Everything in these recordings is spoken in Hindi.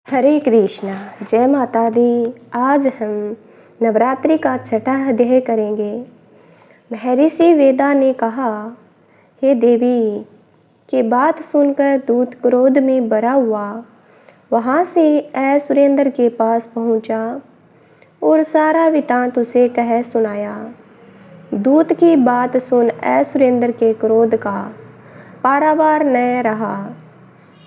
हरे कृष्णा, जय माता दी। आज हम नवरात्रि का छठा अध्याय करेंगे। महर्षि वेदा ने कहा, हे देवी, के बात सुनकर दूत क्रोध में भरा हुआ वहाँ से सुरेंद्र के पास पहुँचा और सारा वृतांत उसे कह सुनाया। दूत की बात सुन सुरेंद्र के क्रोध का पारावार न रहा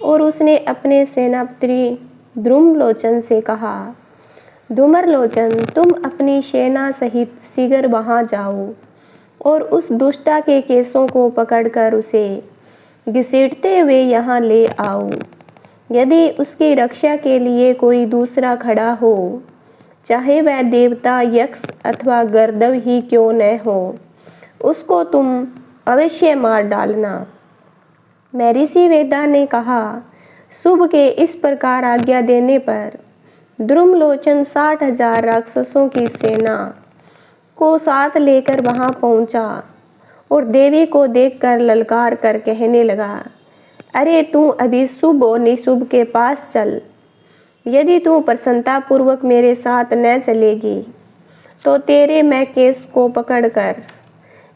और उसने अपने सेनापति द्रुमलोचन से कहा, धूम्रलोचन, तुम अपनी सेना सहित शीघ्र वहां जाओ और उस दुष्टा के केसों को पकड़कर उसे घसीटते हुए यहाँ ले आओ। यदि उसकी रक्षा के लिए कोई दूसरा खड़ा हो, चाहे वह देवता, यक्ष अथवा गर्दभ ही क्यों न हो, उसको तुम अवश्य मार डालना। महर्षि वेदा ने कहा, शुभ के इस प्रकार आज्ञा देने पर द्रुमलोचन 60,000 राक्षसों की सेना को साथ लेकर वहां पहुंचा और देवी को देखकर ललकार कर कहने लगा, अरे तू अभी शुभ और निशुभ के पास चल। यदि तू प्रसन्नतापूर्वक मेरे साथ न चलेगी तो तेरे मैं केस को पकड़कर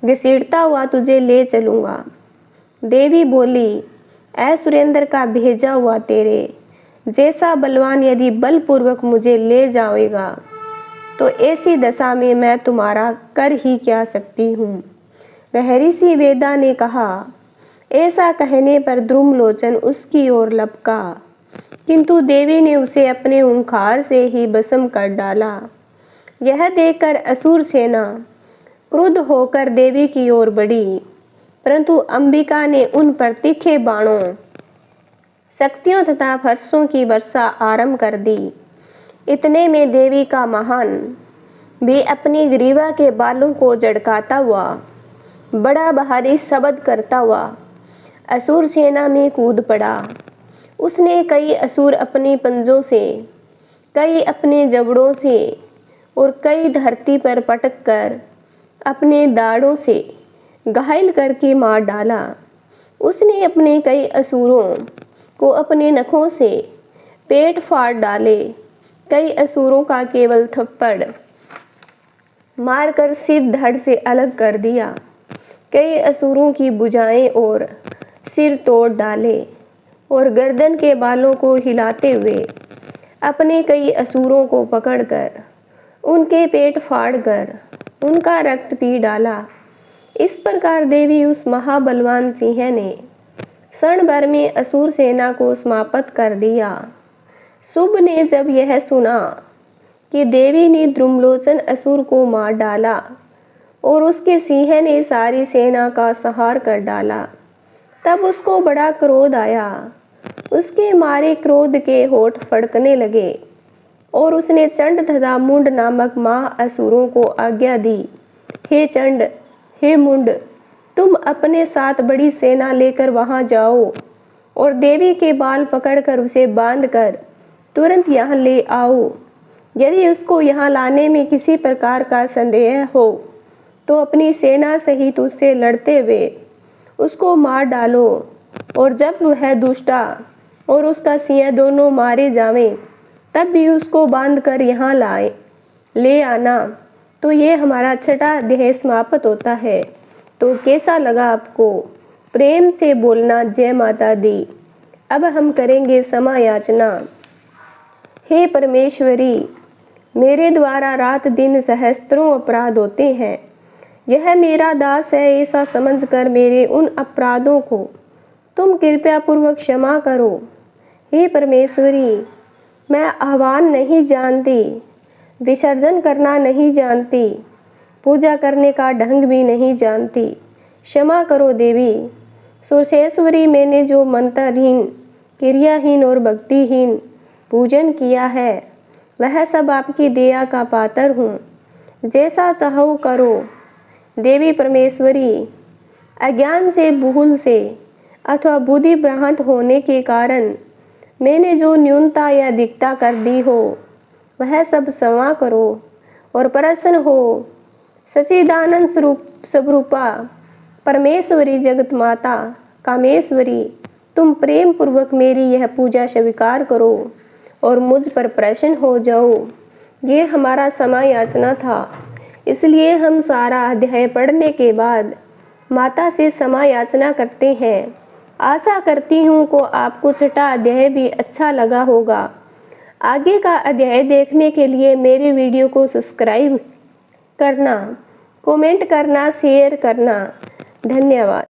घसीटता हुआ तुझे ले चलूँगा। देवी बोली, सुरेंद्र का भेजा हुआ तेरे जैसा बलवान यदि बलपूर्वक मुझे ले जाएगा तो ऐसी दशा में मैं तुम्हारा कर ही क्या सकती हूँ। महर्षि वेदा ने कहा। ऐसा कहने पर द्रुमलोचन उसकी ओर लपका, किंतु देवी ने उसे अपने हुंकार से ही भस्म कर डाला। यह देखकर असुर सेना क्रुद्ध होकर देवी की ओर बढ़ी, परंतु अंबिका ने उन पर तीखे बाणों, शक्तियों तथा फरसों की वर्षा आरंभ कर दी। इतने में देवी का महान भी अपनी ग्रीवा के बालों को झड़काता हुआ, बड़ा भारी शब्द करता हुआ असुर सेना में कूद पड़ा। उसने कई असुर अपने पंजों से, कई अपने जबड़ों से और कई धरती पर पटक कर अपने दाढ़ों से घायल करके मार डाला। उसने अपने कई असुरों को अपने नखों से पेट फाड़ डाले। कई असुरों का केवल थप्पड़ मारकर सिर धड़ से अलग कर दिया। कई असुरों की भुजाएं और सिर तोड़ डाले और गर्दन के बालों को हिलाते हुए अपने कई असुरों को पकड़कर उनके पेट फाड़कर उनका रक्त पी डाला। इस प्रकार देवी उस महाबलवान सिंह ने क्षण भर में असुर सेना को समाप्त कर दिया। शुभ ने जब यह सुना कि देवी ने द्रुमलोचन असुर को मार डाला और उसके सिंह ने सारी सेना का संहार कर डाला, तब उसको बड़ा क्रोध आया। उसके मारे क्रोध के होठ फड़कने लगे और उसने चंड तथा मुंड नामक महाअसुरों को आज्ञा दी, हे चंड, हे मुंड, तुम अपने साथ बड़ी सेना लेकर वहां जाओ और देवी के बाल पकड़कर उसे बांधकर तुरंत यहाँ ले आओ। यदि उसको यहाँ लाने में किसी प्रकार का संदेह हो तो अपनी सेना सहित उससे लड़ते हुए उसको मार डालो, और जब वह दुष्टा और उसका सिंह दोनों मारे जावें तब भी उसको बांधकर यहाँ ले आना। तो ये हमारा छठा अध्याय समाप्त होता है। तो कैसा लगा आपको? प्रेम से बोलना जय माता दी। अब हम करेंगे क्षमा याचना। हे परमेश्वरी, मेरे द्वारा रात दिन सहस्त्रों अपराध होते हैं। यह मेरा दास है, ऐसा समझकर मेरे उन अपराधों को तुम कृपया पूर्वक क्षमा करो। हे परमेश्वरी, मैं आह्वान नहीं जानती, विसर्जन करना नहीं जानती, पूजा करने का ढंग भी नहीं जानती। क्षमा करो देवी। सुरसेश्वरी, मैंने जो मंत्रहीन, क्रियाहीन और भक्तिहीन पूजन किया है वह सब आपकी दया का पात्र हूँ। जैसा चाहो करो। देवी परमेश्वरी, अज्ञान से, भूल से अथवा बुद्धि भ्रांत होने के कारण मैंने जो न्यूनता या अधिकता कर दी हो वह सब क्षमा करो और प्रसन्न हो। सच्चिदानंद स्वरूपा परमेश्वरी, जगत माता, कामेश्वरी, तुम प्रेम पूर्वक मेरी यह पूजा स्वीकार करो और मुझ पर प्रसन्न हो जाओ। ये हमारा समय याचना था, इसलिए हम सारा अध्याय पढ़ने के बाद माता से क्षमा याचना करते हैं। आशा करती हूँ को आपको छठा अध्याय भी अच्छा लगा होगा। आगे का अध्याय देखने के लिए मेरे वीडियो को सब्सक्राइब करना, कमेंट करना, शेयर करना। धन्यवाद।